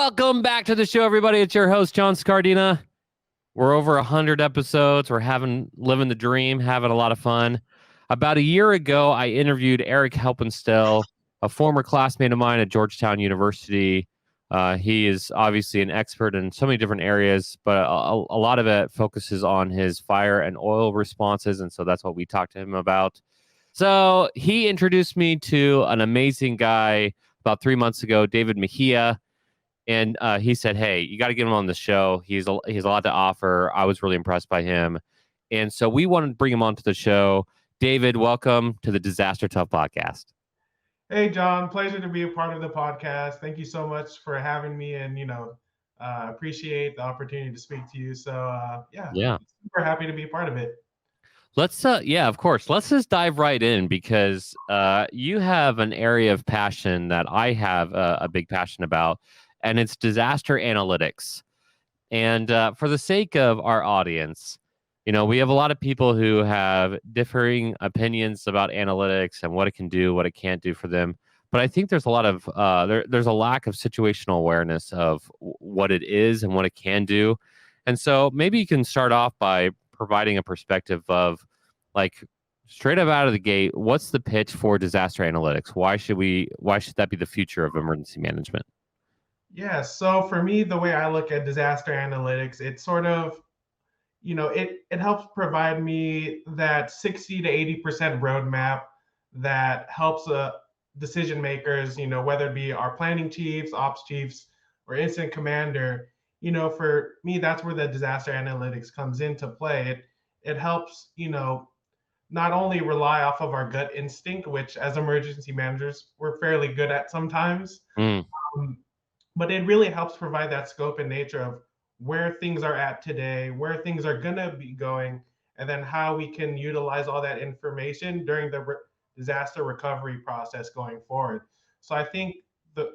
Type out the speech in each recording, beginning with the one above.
Welcome back to the show, everybody. It's your host, John Scardina. We're over 100 episodes. We're living the dream, having a lot of fun. About a year ago, I interviewed Eric Helpenstiel, a former classmate of mine at Georgetown University. He is obviously an expert in so many different areas, but a lot of it focuses on his fire and oil responses, and so that's what we talked to him about. So he introduced me to an amazing guy about 3 months ago, David Mejia. And he said, "Hey, you got to get him on the show. He's a lot to offer." I was really impressed by him, and so we wanted to bring him onto the show. David, welcome to the Disaster Tough podcast. Hey, John, pleasure to be a part of the podcast. Thank you so much for having me, and appreciate the opportunity to speak to you. So Yeah, super happy to be a part of it. let's of course. Let's just dive right in because you have an area of passion that I have a big passion about, and it's disaster analytics. And for the sake of our audience, we have a lot of people who have differing opinions about analytics and what it can do, what it can't do for them. But I think there's a lot of there's a lack of situational awareness of what it is and what it can do. And so maybe you can start off by providing a perspective of, like, straight up out of the gate, what's the pitch for disaster analytics? Why should that be the future of emergency management? Yeah, so for me, the way I look at disaster analytics, it's sort of, it helps provide me that 60 to 80% roadmap that helps decision makers, whether it be our planning chiefs, ops chiefs, or incident commander. For me, that's where the disaster analytics comes into play. It helps, not only rely off of our gut instinct, which as emergency managers, we're fairly good at sometimes, Mm. but it really helps provide that scope and nature of where things are at today, where things are going to be going, and then how we can utilize all that information during the disaster recovery process going forward. So I think the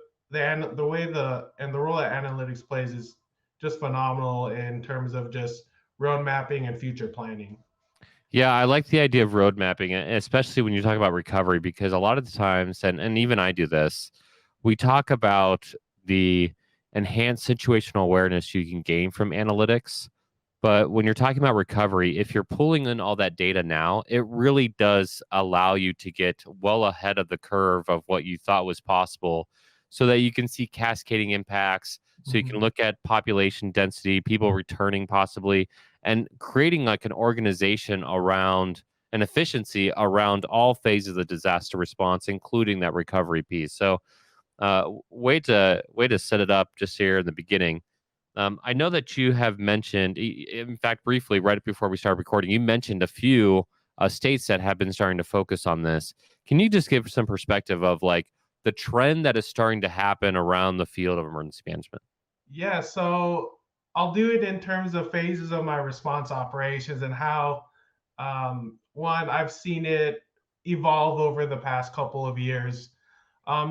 way the role that analytics plays is just phenomenal in terms of just road mapping and future planning. Yeah, I like the idea of road mapping, especially when you talk about recovery, because a lot of the times, and even I do this, we talk about the enhanced situational awareness you can gain from analytics. But when you're talking about recovery, if you're pulling in all that data now, it really does allow you to get well ahead of the curve of what you thought was possible so that you can see cascading impacts. So you can look at population density, people returning possibly, and creating like an organization around an efficiency around all phases of the disaster response, including that recovery piece. So way to set it up just here in the beginning. I know that you have mentioned, in fact, briefly, right before we started recording, you mentioned a few states that have been starting to focus on this. Can you just give some perspective of, like, the trend that is starting to happen around the field of emergency management? Yeah, so I'll do it in terms of phases of my response operations and how, one, I've seen it evolve over the past couple of years.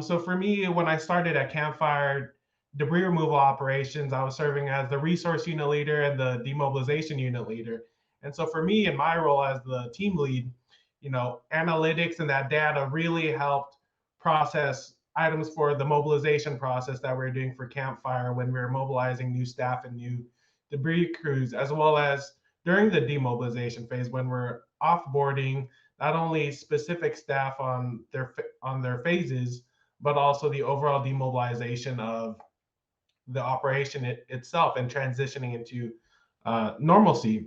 So for me, when I started at Campfire Debris Removal Operations, I was serving as the resource unit leader and the demobilization unit leader. And so for me, in my role as the team lead, analytics and that data really helped process items for the mobilization process that we're doing for Campfire when we're mobilizing new staff and new debris crews, as well as during the demobilization phase when we're offboarding not only specific staff on their phases, but also the overall demobilization of the operation itself and transitioning into normalcy.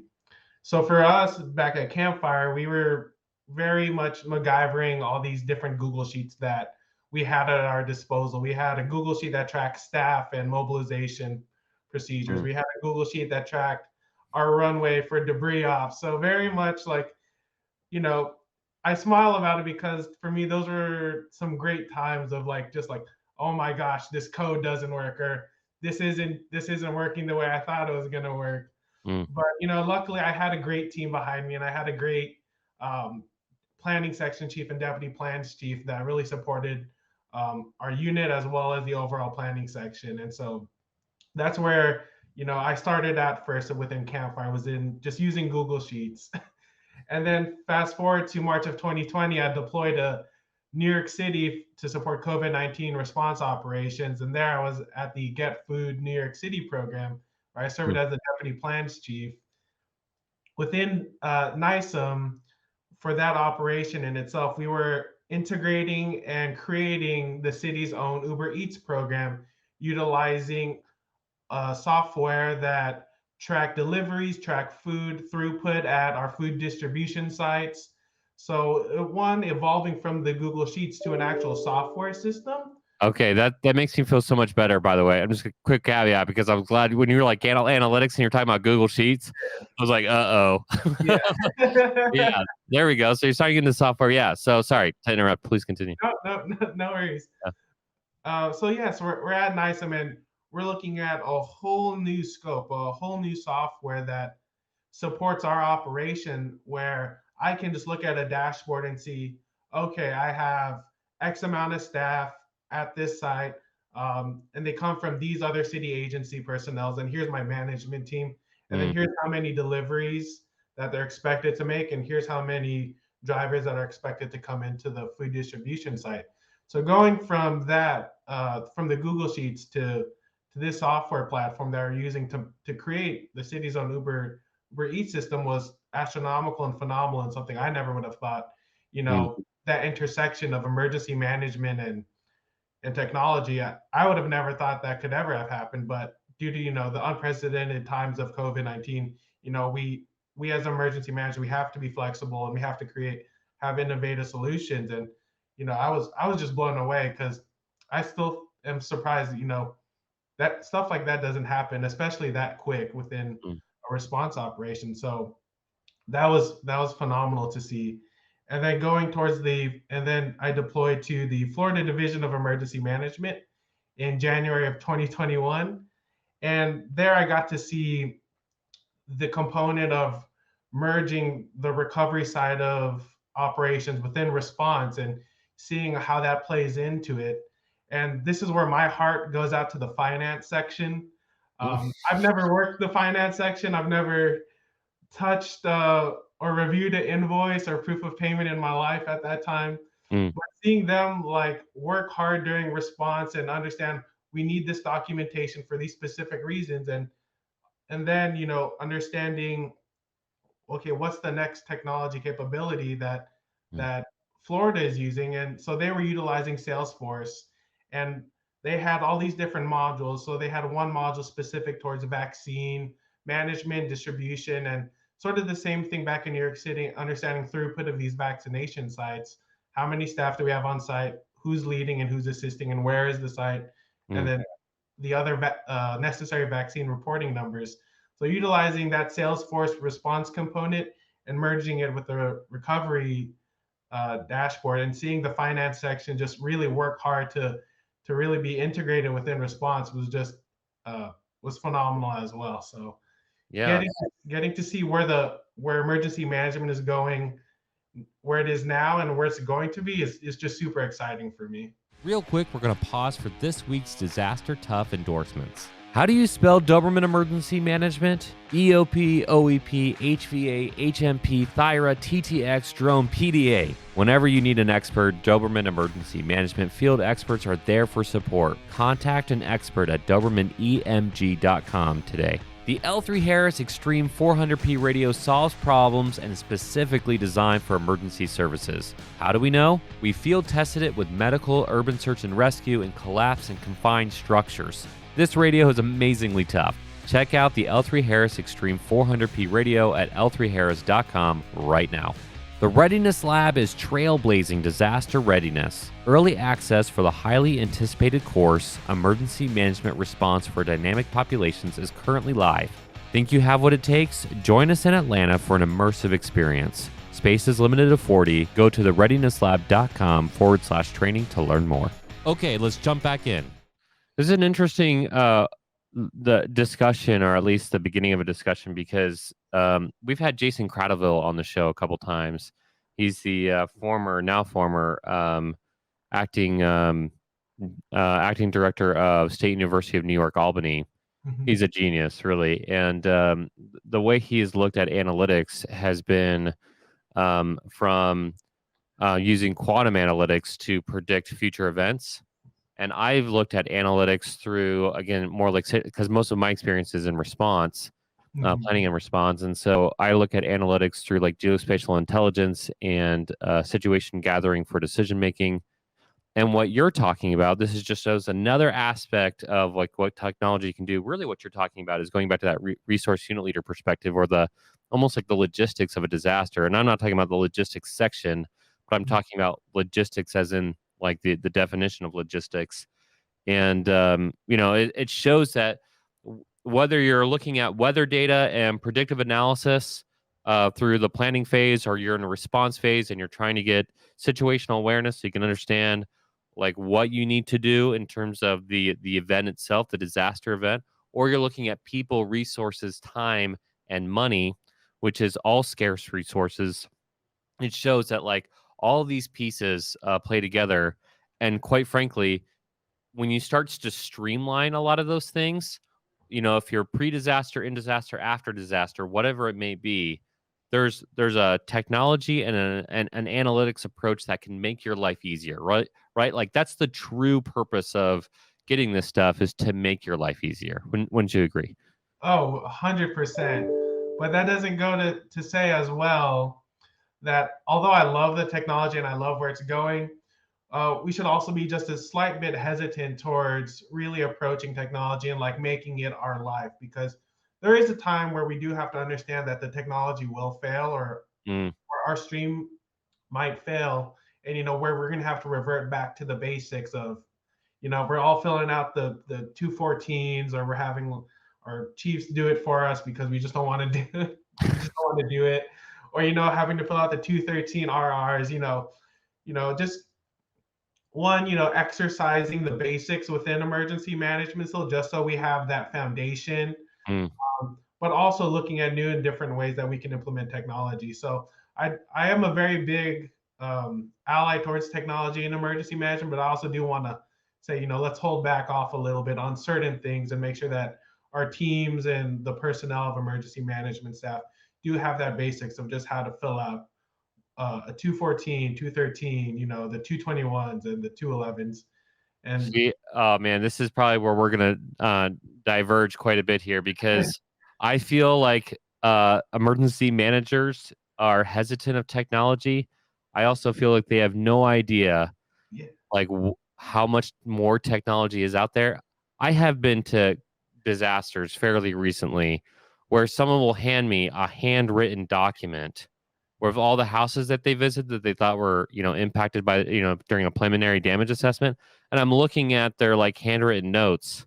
So for us back at Campfire, we were very much MacGyvering all these different Google Sheets that we had at our disposal. We had a Google Sheet that tracked staff and mobilization procedures. We had a Google Sheet that tracked our runway for debris off. So very much like, you know, I smile about it because for me, those were some great times of like, just like, oh my gosh, this code doesn't work, or this isn't working the way I thought it was going to work. But luckily I had a great team behind me, and I had a great um, planning section chief and deputy plans chief that really supported our unit as well as the overall planning section. And so that's where I started at first within Campfire, was in just using Google Sheets. And then fast forward to March of 2020, I deployed a New York City to support COVID-19 response operations. And there I was at the Get Food New York City program, where I served Mm. as the deputy plans chief. Within NISM, for that operation in itself, we were integrating and creating the city's own Uber Eats program, utilizing software that track deliveries, track food throughput at our food distribution sites. So one, evolving from the Google Sheets to an actual software system. Okay, that makes me feel so much better, by the way. I'm just a quick caveat because I was glad when you were like analytics and you're talking about Google Sheets. I was like, uh-oh. Yeah. Yeah, there we go. So you're starting into software. Yeah. So sorry to interrupt. Please continue. No worries. Yeah. So yes, we're at NISM and we're looking at a whole new scope, a whole new software that supports our operation where I can just look at a dashboard and see, okay, I have X amount of staff at this site, and they come from these other city agency personnel, and here's my management team, and then Mm. here's how many deliveries that they're expected to make, and here's how many drivers that are expected to come into the food distribution site. So going from that, from the Google Sheets to this software platform that we're using to create the city's own Uber Eats system was astronomical and phenomenal, and something I never would have thought. Mm. That intersection of emergency management and technology, I would have never thought that could ever have happened. But due to the unprecedented times of COVID-19, we as emergency managers, we have to be flexible and we have to have innovative solutions. And I was just blown away because I still am surprised. That stuff like that doesn't happen, especially that quick within Mm. a response operation. So that was phenomenal to see. And then and then I deployed to the Florida Division of Emergency Management in January of 2021. And there I got to see the component of merging the recovery side of operations within response and seeing how that plays into it. And this is where my heart goes out to the finance section. I've never worked the finance section. I've never touched or reviewed an invoice or proof of payment in my life at that time. Mm. But seeing them like work hard during response and understand we need this documentation for these specific reasons, and then understanding, okay, what's the next technology capability that Mm. that Florida is using. And so they were utilizing Salesforce, and they had all these different modules. So they had one module specific towards vaccine management, distribution, and sort of the same thing back in New York City, understanding throughput of these vaccination sites. How many staff do we have on site? Who's leading and who's assisting, and where is the site? And Mm. then the other necessary vaccine reporting numbers. So utilizing that Salesforce response component and merging it with the recovery dashboard, and seeing the finance section just really work hard to really be integrated within response was phenomenal as well. So Yeah. getting to see where emergency management is going, where it is now, and where it's going to be is just super exciting for me. Real quick, we're going to pause for this week's Disaster Tough endorsements. How do you spell Doberman Emergency Management? EOP, OEP, HVA, HMP, Thyra, TTX, Drone, PDA. Whenever you need an expert, Doberman Emergency Management field experts are there for support. Contact an expert at DobermanEMG.com today. The L3 Harris Extreme 400p radio solves problems and is specifically designed for emergency services. How do we know? We field tested it with medical, urban search and rescue, and collapse and confined structures. This radio is amazingly tough. Check out the L3 Harris Extreme 400p radio at L3Harris.com right now. The Readiness Lab is trailblazing disaster readiness. Early access for the highly anticipated course, Emergency Management Response for Dynamic Populations, is currently live. Think you have what it takes? Join us in Atlanta for an immersive experience. Space is limited to 40. Go to thereadinesslab.com/training to learn more. Okay, let's jump back in. This is an interesting the discussion, or at least the beginning of a discussion, because we've had Jason Cradleville on the show a couple times. He's the former acting director of State University of New York, Albany. Mhm. He's a genius, really, and the way he's looked at analytics has been from using quantum analytics to predict future events. And I've looked at analytics through, again, more like, because most of my experience is in response, Mhm. planning and response. And so I look at analytics through like geospatial intelligence and situation gathering for decision making. And what you're talking about, this is just shows another aspect of like what technology can do. Really, what you're talking about is going back to that resource unit leader perspective, or the almost like the logistics of a disaster. And I'm not talking about the logistics section, but I'm talking about logistics as in like the definition of logistics. And it shows that whether you're looking at weather data and predictive analysis through the planning phase, or you're in a response phase and you're trying to get situational awareness so you can understand like what you need to do in terms of the event itself, the disaster event, or you're looking at people, resources, time, and money, which is all scarce resources. It shows that like all these pieces play together. And quite frankly, when you start to streamline a lot of those things, if you're pre-disaster, in disaster, after disaster, whatever it may be, there's a technology and an analytics approach that can make your life easier, right? Right? Like that's the true purpose of getting this stuff, is to make your life easier. Wouldn't you agree? Oh, 100%. But that doesn't go to say as well that although I love the technology and I love where it's going, we should also be just a slight bit hesitant towards really approaching technology and like making it our life, because there is a time where we do have to understand that the technology will fail, Mm, or our stream might fail, and where we're going to have to revert back to the basics of, we're all filling out the 214s, or we're having our chiefs do it for us because we just don't want to do it. We just don't want to do it, or having to fill out the 213 RRs. Just one, exercising the basics within emergency management, so just so we have that foundation, mm. but also looking at new and different ways that we can implement technology. So I am a very big ally towards technology in emergency management, but I also do want to say, let's hold back off a little bit on certain things and make sure that our teams and the personnel of emergency management staff do have that basics of just how to fill out a 214, 213, the 221s and the 211s. And See, oh man, this is probably where we're gonna diverge quite a bit here, because I feel like emergency managers are hesitant of technology. I also feel like they have no idea yeah, like how much more technology is out there. I have been to disasters fairly recently where someone will hand me a handwritten document with all the houses that they visited that they thought were, impacted by, during a preliminary damage assessment. And I'm looking at their like handwritten notes,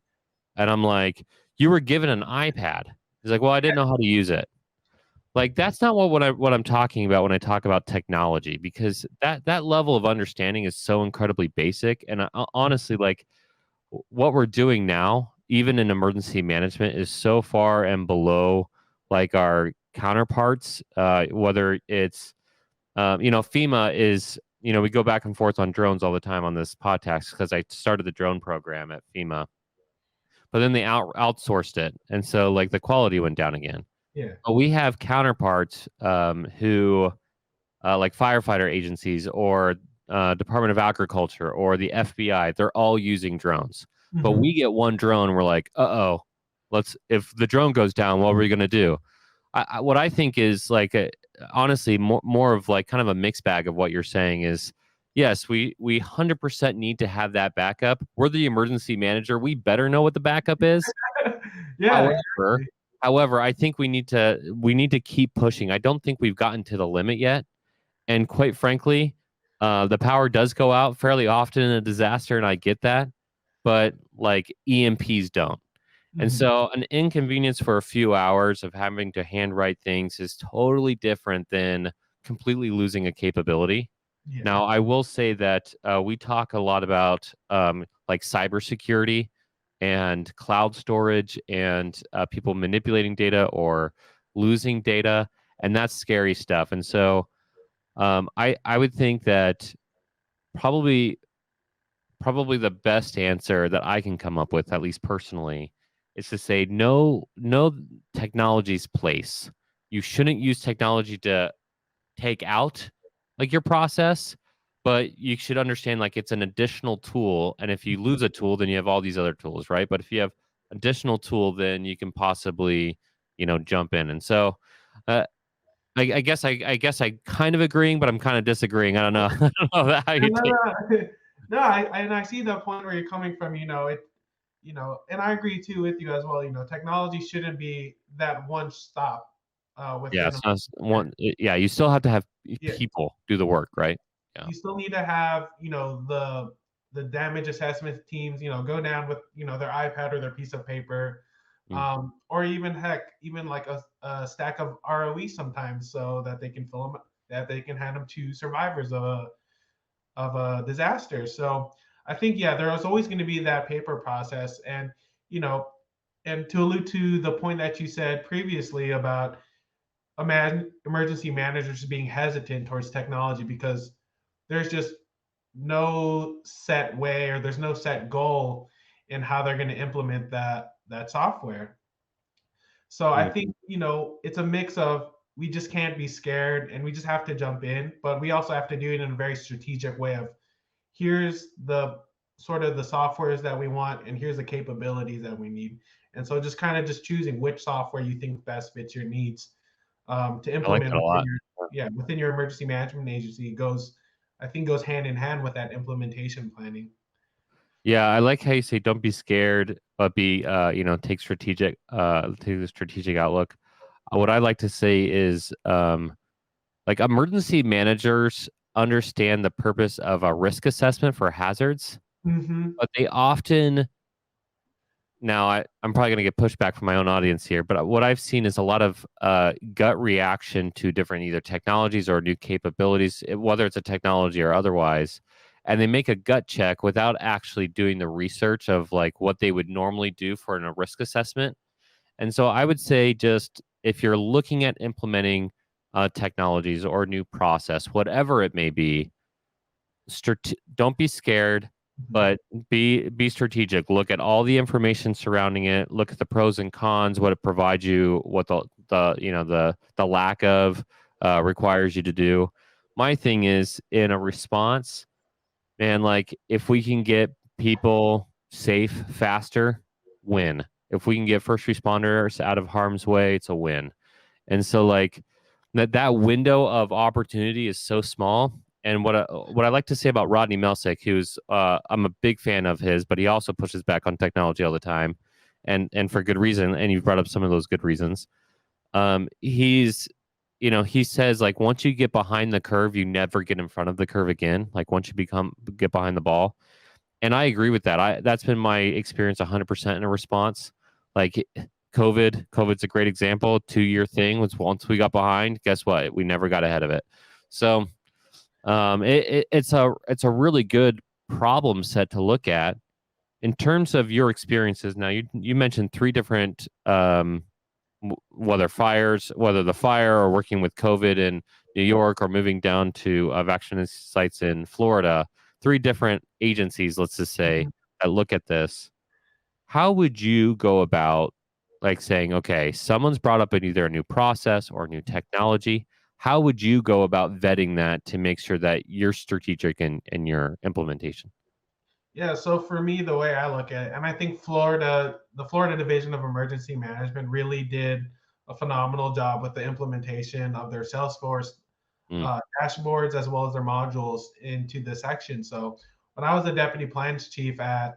and I'm like, you were given an iPad. He's like, well, I didn't know how to use it. Like that's not what I'm talking about when I talk about technology, because that level of understanding is so incredibly basic. And honestly, like what we're doing now, even in emergency management, is so far and below like our counterparts. Whether it's FEMA is, we go back and forth on drones all the time on this podcast because I started the drone program at FEMA, but then they outsourced it, and so like the quality went down again. yeah, But we have counterparts who, like firefighter agencies, or Department of Agriculture, or the FBI. They're all using drones. But mhm, we get one drone, we're like, uh-oh, if the drone goes down, what are we going to do? What I think is like, honestly, more of like kind of a mixed bag of what you're saying is, yes, we 100% need to have that backup. We're the emergency manager. We better know what the backup is. yeah, However, exactly. however, I think we need to keep pushing. I don't think we've gotten to the limit yet. And quite frankly, the power does go out fairly often in a disaster, and I get that. But like EMPs don't. And Mhm, so an inconvenience for a few hours of having to handwrite things is totally different than completely losing a capability. yeah, Now, I will say that we talk a lot about like cybersecurity and cloud storage, and people manipulating data or losing data, and that's scary stuff. And so I would think that probably probably the best answer that I can come up with, at least personally, is to say no technology's place. You shouldn't use technology to take out like your process, but you should understand like it's an additional tool. And if you lose a tool, then you have all these other tools, right? But if you have additional tool, then you can possibly, jump in. And so, uh, I guess I kind of agreeing, but I'm kind of disagreeing. I don't know. I don't know how No, you no, take. no. No, I see the point where you're coming from. And I agree too with you as well. Technology shouldn't be that one stop Yeah, within. it's not yeah, you still have to have Yeah, people do the work, right? Yeah. you still need to have the damage assessment teams go down with their iPad or their piece of paper, Mm. or even heck even like a stack of ROE sometimes so that they can fill them, that they can hand them to survivors of a disaster. So I think, yeah, there's always going to be that paper process. And you know and to allude to the point that you said previously about emergency managers being hesitant towards technology because there's just no set way, or there's no set goal in how they're going to implement that software. So I Mm. think, it's a mix of, we just can't be scared and we just have to jump in, but we also have to do it in a very strategic way of, here's the sort of the softwares that we want and here's the capabilities that we need. And so just kind of just choosing which software you think best fits your needs, to I like implement that a within lot. your, yeah, within your emergency management agency, goes, I think, goes hand in hand with that implementation planning. Yeah, I like how you say don't be scared, but take the strategic outlook. What I like to say is like emergency managers understand the purpose of a risk assessment for hazards, Mm-hmm. but they often now I'm probably going to get pushback from my own audience here, but what I've seen is a lot of gut reaction to different either technologies or new capabilities, whether it's a technology or otherwise. And they make a gut check without actually doing the research of like what they would normally do for a risk assessment. And so I would say just if you're looking at implementing technologies or new process, whatever it may be, don't be scared, Mm-hmm. but be strategic. Look at all the information surrounding it. Look at the pros and cons, what it provides you, what the lack of requires you to do. My thing is in a response, man. Like if we can get people safe faster, win. If we can get first responders out of harm's way, it's a win. And so like that window of opportunity is so small. And what I like to say about Rodney Melsick, who's I'm a big fan of his, but he also pushes back on technology all the time, and for good reason. And you've brought up some of those good reasons. He says like once you get behind the curve, you never get in front of the curve again. Like once you get behind the ball, and I agree with that. That's been my experience 100% in a response. Like COVID's a great example. 2-year thing was once we got behind, guess what? We never got ahead of it. So it's a really good problem set to look at in terms of your experiences. Now you mentioned 3 different whether the fire or working with COVID in New York or moving down to vaccination sites in Florida, 3 different agencies, let's just say, that look at this. How would you go about like saying, okay, someone's brought up either a new process or new technology? How would you go about vetting that to make sure that you're strategic in your implementation? Yeah, so for me, the way I look at it, and I think the Florida Division of Emergency Management really did a phenomenal job with the implementation of their Salesforce Mm, dashboards as well as their modules into this section. So when I was the deputy plans chief at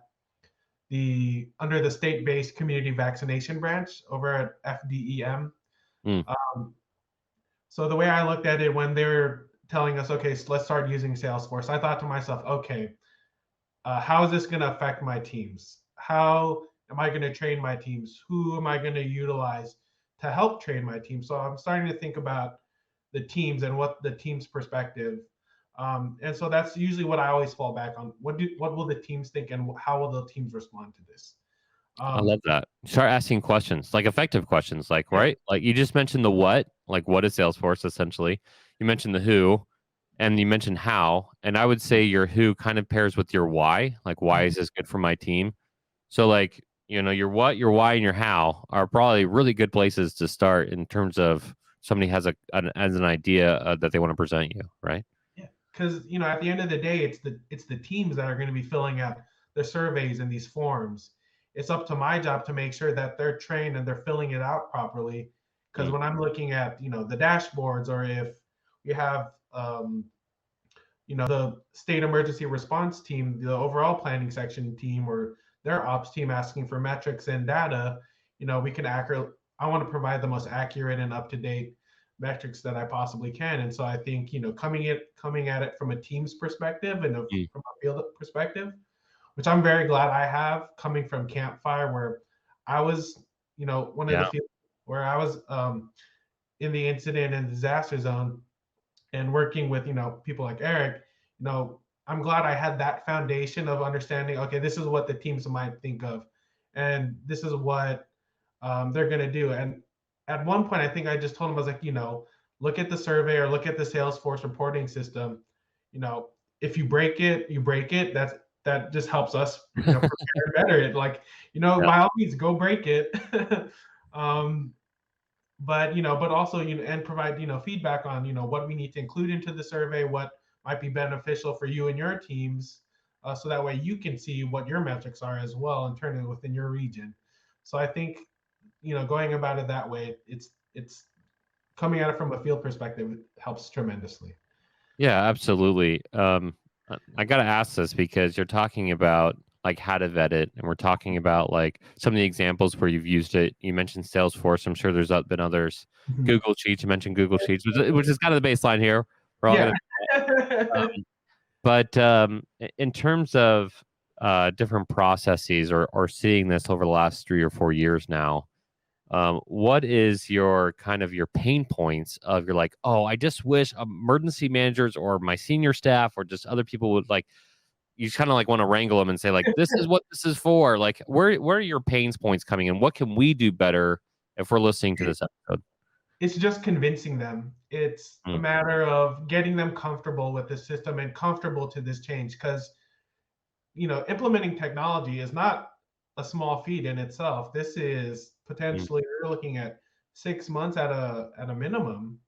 under the state-based community vaccination branch over at FDEM, mm, um, so the way I looked at it when they were telling us, okay, so let's start using Salesforce, I thought to myself, okay, how is this going to affect my teams? How am I going to train my teams? Who am I going to utilize to help train my team? So I'm starting to think about the teams and what the team's perspective. And so that's usually what I always fall back on. What will the teams think, and how will the teams respond to this? I Um, love that. Start asking questions, like effective questions, like yeah, right, like you just mentioned the what, like what is Salesforce essentially. You mentioned the who, and you mentioned how, and I would say your who kind of pairs with your why. Like why is this good for my team? So like your what, your why, and your how are probably really good places to start in terms of somebody has as an idea that they want to present you, right? yeah. because at the end of the day, it's the teams that are going to be filling out the surveys and these forms. It's up to my job to make sure that they're trained and they're filling it out properly. Because Mm. when I'm looking at the dashboards, or if we have the state emergency response team, the overall planning section team, or their ops team asking for metrics and data, we can I want to provide the most accurate and up to date metrics that I possibly can. And so I think coming at it from a team's perspective and Mm. from a field perspective, which I'm very glad I have, coming from Campfire, where I was one of the Yeah. field where I was in the incident and disaster zone, and working with people like Eric. I'm glad I had that foundation of understanding. Okay, this is what the teams might think of, and this is what they're going to do. And at one point, I think I just told him, I was like, look at the survey or look at the Salesforce reporting system. If you break it, you break it. That just helps us prepare better. It, like, Yeah. by all means, go break it. um, but also and provide feedback on what we need to include into the survey, what might be beneficial for you and your teams, so that way you can see what your metrics are as well internally within your region. So I think going about it that way, it's coming at it from a field perspective helps tremendously. Yeah, absolutely. I got to ask this because you're talking about like how to vet it, and we're talking about like some of the examples where you've used it. You mentioned Salesforce. I'm sure there's been others. Mhm. Google Sheets. You mentioned Google Sheets, which is kind of the baseline here. We're all Yeah. gonna. But in terms of different processes, or seeing this over the last 3 or 4 years now, what is your kind of your pain points of you're like, oh, I just wish emergency managers or my senior staff or just other people would like, you kind of like want to wrangle them and say like, this is what this is for. Like, where are your pains points coming in? What can we do better if we're listening to this episode? It's just convincing them. It's a Mm. matter of getting them comfortable with the system and comfortable to this change, because implementing technology is not a small feat in itself. This is Mm. potentially, we're looking at 6 months at a minimum.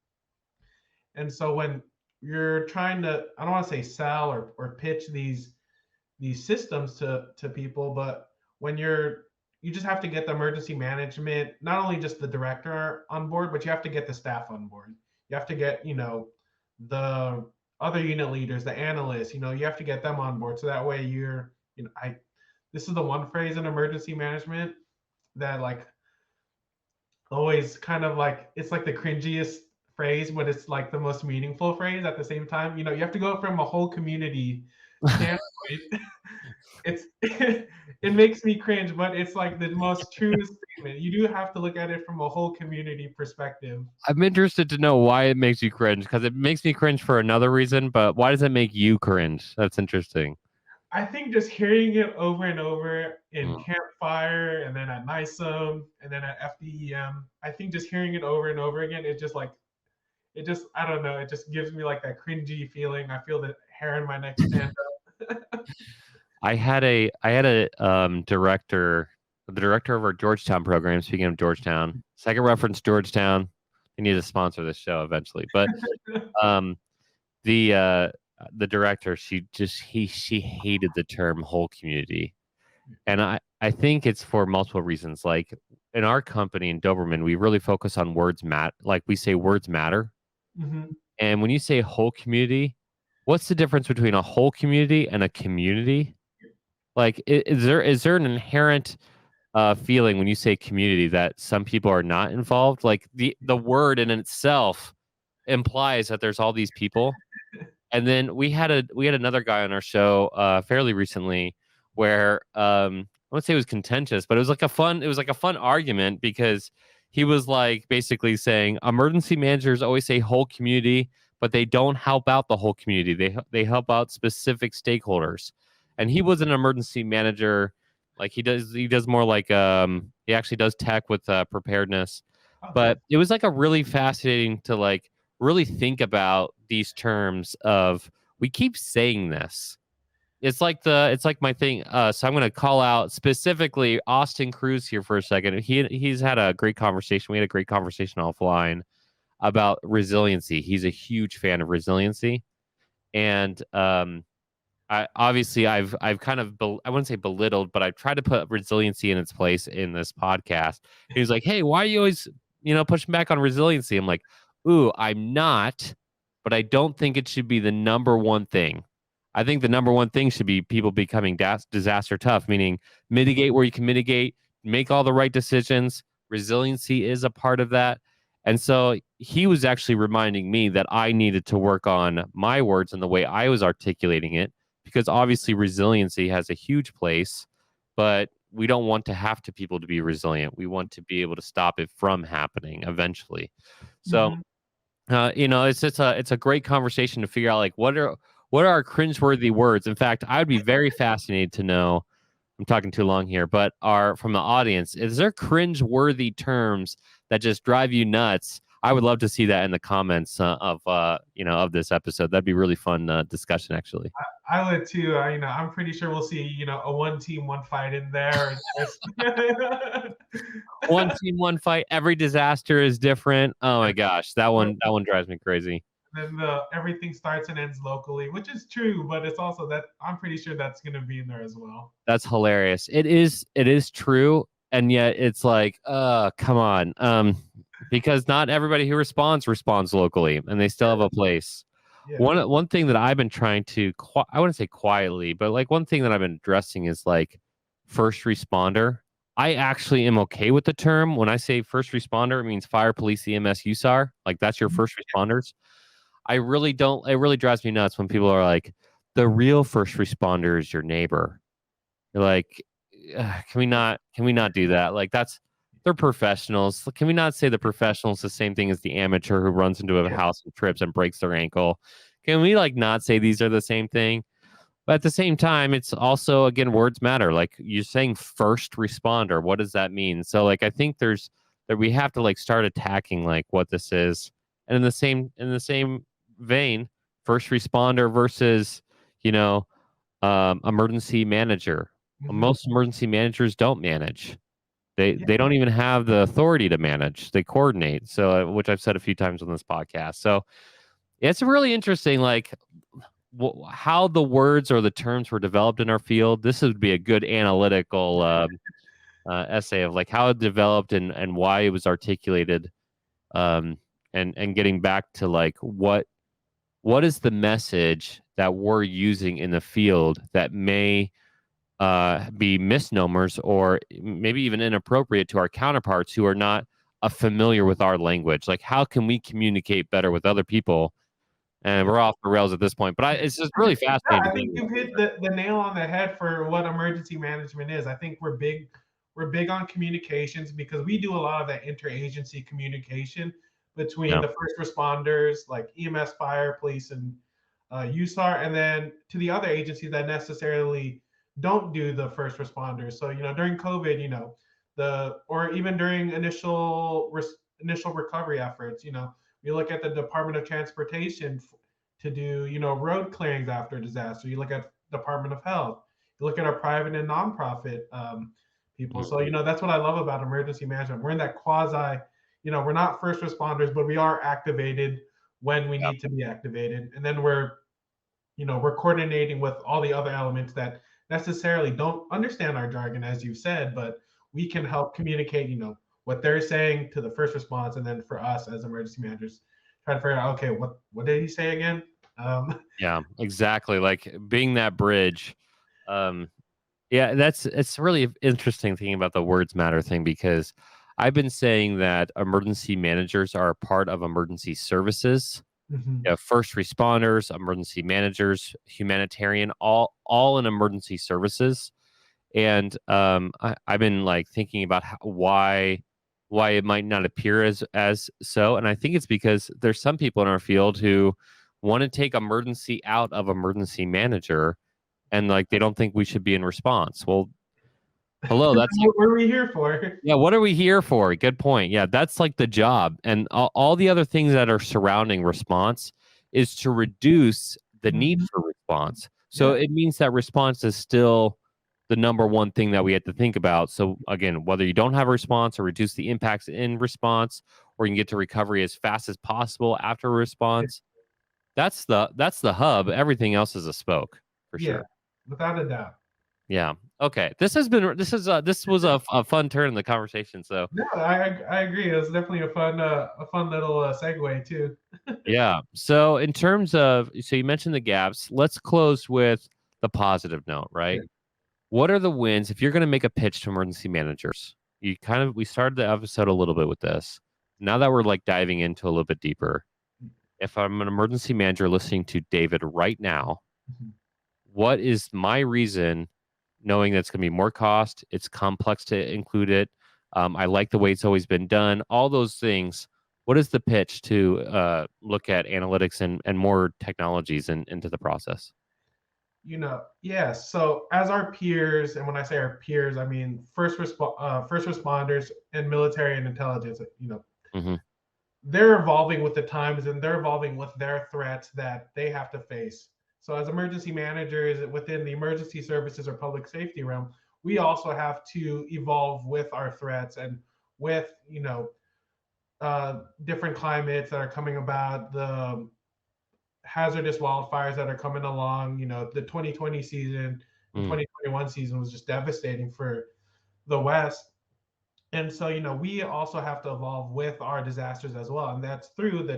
And so when you're trying to, I don't want to say sell or pitch these systems to people, but when you just have to get the emergency management, not only just the director on board, but you have to get the staff on board. You have to get the other unit leaders, the analysts. You have to get them on board, so that way you're I this is the one phrase in emergency management that, like, always kind of like, it's like the cringiest phrase, but it's like the most meaningful phrase at the same time. You have to go from a whole community standpoint. It's it makes me cringe, but it's like the most truest statement. You do have to look at it from a whole community perspective. I'm interested to know why it makes you cringe, because it makes me cringe for another reason. But why does it make you cringe? That's interesting. I think just hearing it over and over in Mm. Campfire, and then at NISOM, and then at FDEM, I think just hearing it over and over again, I don't know, it just gives me like that cringy feeling. I feel the hair in my neck stand up. I had a director, the director of our Georgetown program. Speaking of Georgetown, second reference Georgetown. We need to sponsor this show eventually. But um, the director, she hated the term whole community, and I think it's for multiple reasons. Like in our company in Doberman, we really focus on words like we say words matter. Mhm. And when you say whole community, what's the difference between a whole community and a community? Like, is there an inherent feeling when you say community that some people are not involved? Like the word in itself implies that there's all these people. And then we had another guy on our show fairly recently where I wouldn't say it was contentious, but it was like a fun argument because he was like basically saying emergency managers always say whole community, but they don't help out the whole community. They help out specific stakeholders. And he was an emergency manager, like he does more like he actually does tech with preparedness. Okay. But it was like a really fascinating to like really think about these terms of we keep saying this. It's like my thing. So I'm going to call out specifically Austin Cruz here for a second. He's had a great conversation. We had a great conversation offline about resiliency. He's a huge fan of resiliency, And I've kind of I wouldn't say belittled, but I've tried to put resiliency in its place in this podcast. He was like, "Hey, why are you always pushing back on resiliency?" I'm like, "Ooh, I'm not, but I don't think it should be the number one thing. I think the number one thing should be people becoming disaster tough, meaning mitigate where you can mitigate, make all the right decisions. Resiliency is a part of that." And so he was actually reminding me that I needed to work on my words and the way I was articulating it, because obviously resiliency has a huge place, but we don't want to have to people to be resilient. We want to be able to stop it from happening eventually. So, Mhm. it's a great conversation to figure out like what are our cringeworthy words. In fact, I would be very fascinated to know. I'm talking too long here, but are from the audience, is there cringe-worthy terms that just drive you nuts? I would love to see that in the comments of this episode. That'd be really fun discussion, actually. I would too. I'm pretty sure we'll see, a one team, one fight in there. One team, one fight. Every disaster is different. Oh my gosh, that one drives me crazy. Then everything starts and ends locally, which is true, but it's also that I'm pretty sure that's going to be in there as well. That's hilarious. It is true, and yet it's like, come on. Because not everybody who responds locally, and they still have a place. Yeah. One thing that I've been trying to I wouldn't say quietly, but like one thing that I've been addressing is like first responder. I actually am okay with the term. When I say first responder, it means fire, police, EMS, USAR. Like that's your first responders. I really don't. It really drives me nuts when people are like, the real first responder is your neighbor. You're like, can we not do that? Like they're professionals. Can we not say the professional's the same thing as the amateur who runs into a Yeah. house and trips and breaks their ankle? Can we like not say these are the same thing? But at the same time, it's also again words matter. Like you're saying first responder. What does that mean? So like I think that we have to like start attacking like what this is. And in the same vein, first responder versus, you know, emergency manager. Mhm. Most emergency managers don't manage. They Yeah. they don't even have the authority to manage. They coordinate. So, which I've said a few times on this podcast. So, it's really interesting, like how the words or the terms were developed in our field. This would be a good analytical essay of like how it developed and why it was articulated, um, and getting back to like what is the message that we're using in the field that may be misnomers or maybe even inappropriate to our counterparts who are not familiar with our language. Like, how can we communicate better with other people? And we're off the rails at this point, but it's just really Yeah, fascinating I to think me. you've hit the nail on the head for what emergency management is. I think we're big on communications because we do a lot of that interagency communication between Yeah, the first responders like EMS, fire, police, and USAR, and then to the other agencies that necessarily don't do the first responders. So during COVID, the or even during initial recovery efforts, we look at the Department of Transportation to do road clearings after disaster. You look at Department of Health. You look at our private and nonprofit people. mhm, So that's what I love about emergency management. We're in that quasi. We're not first responders, but we are activated when we yeah, need to be activated, and then we're coordinating with all the other elements that necessarily don't understand our jargon, as you've said, but we can help communicate what they're saying to the first response, and then for us as emergency managers try to figure out, okay, what did he say again? um, yeah, exactly. Like being that bridge. Um, yeah, it's really interesting thinking about the words matter thing because I've been saying that emergency managers are a part of emergency services. mhm. Yeah, first responders, emergency managers, humanitarian, all in emergency services. And I've been like thinking about why it might not appear as so, and I think it's because there's some people in our field who want to take emergency out of emergency manager, and like they don't think we should be in response. Well, hello, that's like, What are we here for? yeah, what are we here for? Good point. Yeah, that's like the job. And all the other things that are surrounding response is to reduce the need Mhm. for response. So Yeah. it means that response is still the number one thing that we have to think about. So again, whether you don't have a response or reduce the impacts in response, or you can get to recovery as fast as possible after a response, That's the hub. Everything else is a spoke for Yeah, sure. without a doubt. Yeah. Okay. This was a fun turn in the conversation. So No, I agree. It was definitely a fun little segue too. yeah. So in terms of, so you mentioned the gaps. Let's close with the positive note, right? Yeah. What are the wins if you're going to make a pitch to emergency managers? We started the episode a little bit with this. Now that we're like diving into a little bit deeper, if I'm an emergency manager listening to David right now, Mhm. what is my reason knowing that it's going to be more cost? It's complex to include it. I like the way it's always been done. All those things. What is the pitch to look at analytics and more technologies into the process? Yes. So as our peers, and when I say our peers, I mean first responders and military and intelligence. Hmm. They're evolving with the times and they're evolving with their threats that they have to face. So as emergency managers within the emergency services or public safety realm, we also have to evolve with our threats and with different climates that are coming about, the hazardous wildfires that are coming along. The 2020 season and Mm. 2021 season was just devastating for the West. And so, we also have to evolve with our disasters as well. And that's through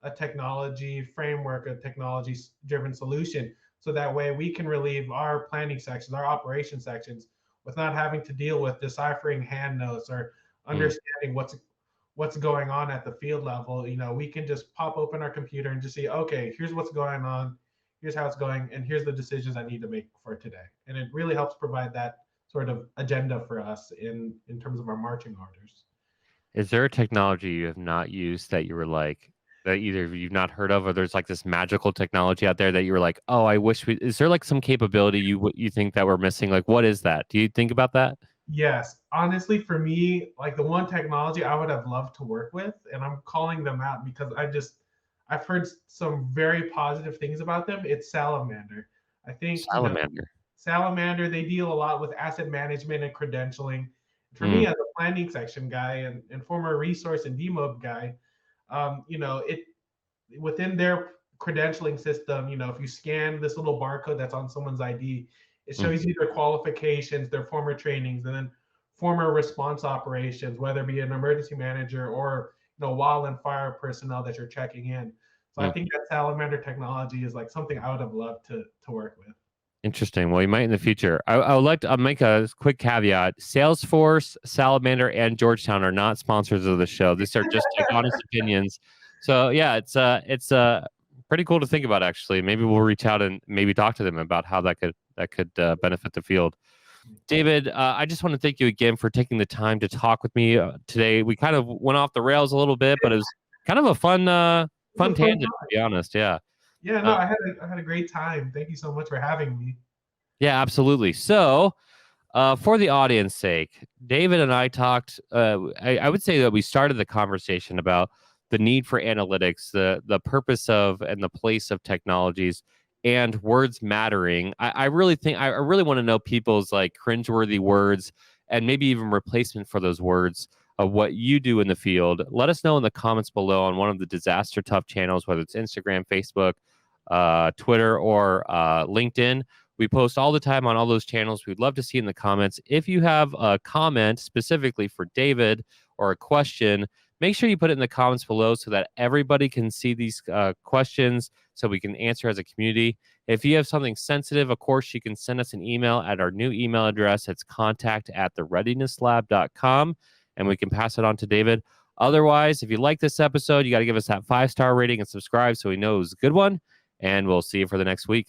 a technology framework, a technology driven solution. So that way we can relieve our planning sections, our operation sections, with not having to deal with deciphering hand notes or Mm. understanding what's going on at the field level. We can just pop open our computer and just see, okay, here's what's going on, here's how it's going, and here's the decisions I need to make for today. And it really helps provide that sort of agenda for us in terms of our marching orders. Is there a technology you have not used that you were like that either you've not heard of, or there's like this magical technology out there that you were like, oh, I wish we? Is there like some capability you think that we're missing? Like, what is that? Do you think about that? Yes, honestly, for me, like the one technology I would have loved to work with, and I'm calling them out because I've heard some very positive things about them. It's Salamander. I think, Salamander. Salamander, they deal a lot with asset management and credentialing. For me, Mm. as a planning section guy and former resource and demob guy, it within their credentialing system, if you scan this little barcode that's on someone's ID, it Mm. shows you their qualifications, their former trainings, and then former response operations, whether it be an emergency manager or wild and fire personnel that you're checking in. So I Mm. think that Salamander technology is like something I would have loved to work with. Interesting. Well, you might in the future. I would like to. I'll make a quick caveat. Salesforce, Salamander, and Georgetown are not sponsors of the show. These are just like honest opinions. So yeah, it's pretty cool to think about. Actually, maybe we'll reach out and maybe talk to them about how that could benefit the field. David, I just want to thank you again for taking the time to talk with me today. We kind of went off the rails a little bit, but it was kind of a It was fun a fun tangent to time. be honest. Yeah. Yeah, no, Uh, I had a great time. Thank you so much for having me. yeah, absolutely. So. For the audience sake, David and I talked. I would say that we started the conversation about the need for analytics, the purpose of and the place of technologies, and words mattering. I really think I really want to know people's like cringeworthy words and maybe even replacement for those words of what you do in the field. Let us know in the comments below on one of the Disaster Tough channels, whether it's Instagram, Facebook, Twitter, or LinkedIn. We post all the time on all those channels. We'd love to see in the comments. If you have a comment specifically for David or a question, make sure you put it in the comments below so that everybody can see these questions so we can answer as a community. If you have something sensitive, of course, you can send us an email at our new email address. It's contact@thereadinesslab.com, and we can pass it on to David. Otherwise, if you like this episode, you got to give us that 5-star rating and subscribe so we know it was a good one. And we'll see you for the next week.